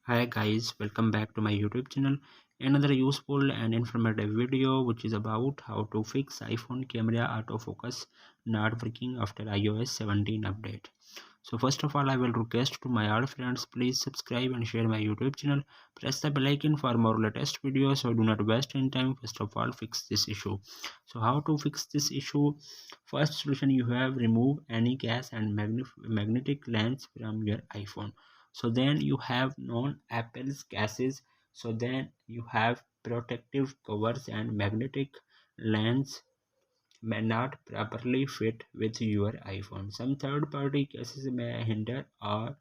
Hi guys, welcome back to my YouTube channel. Another useful and informative video which is about how to fix iPhone camera autofocus not working after iOS 17 update. So first of all, I will request to my all friends, please subscribe and share my YouTube channel. Press the bell icon for more latest videos, so do not waste any time. First of all, fix this issue. So how to fix this issue? First solution, you have remove any case and magnetic lens from your iPhone. So then you have non-Apple's cases. So then you have protective covers and magnetic lens may not properly fit with your iPhone. Some third-party cases may hinder or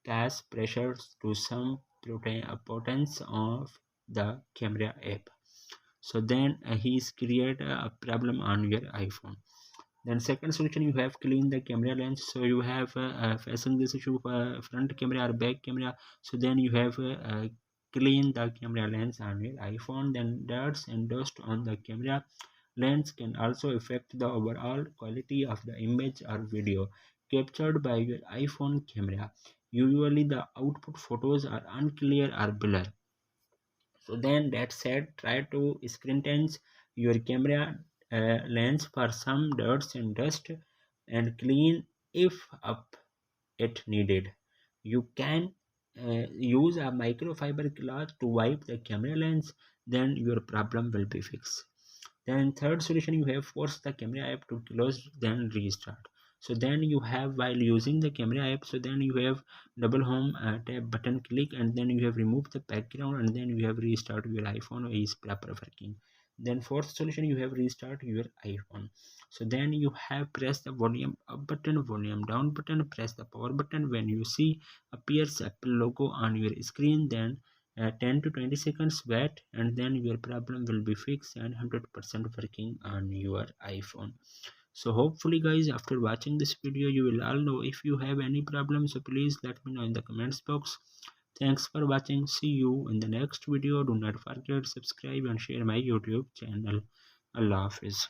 cause pressures to some potence of the camera app. So then he's create a problem on your iPhone. Then second solution, you have clean the camera lens. So you have facing this issue front camera or back camera. So then you have clean the camera lens on your iPhone. Then dirt and dust on the camera lens can also affect the overall quality of the image or video captured by your iPhone camera. Usually the output photos are unclear or blur. So then that said, try to scrutinize your camera lens for some dirt and dust and clean if up it needed. You can use a microfiber cloth to wipe the camera lens, then your problem will be fixed. Then third solution, you have force the camera app to close then restart. So then you have, while using the camera app, so then you have double home tab button click, and then you have removed the background, and then you have restart your iPhone is proper working. Then fourth solution, you have restart your iPhone. So then you have press the volume up button, volume down button, press the power button. When you see appears Apple logo on your screen, then 10 to 20 seconds wait, and then your problem will be fixed and 100% working on your iPhone. So hopefully guys, after watching this video you will all know. If you have any problems, so please let me know in the comments box. Thanks for watching. See you in the next video. Do not forget subscribe and share my YouTube channel. Allah Hafiz.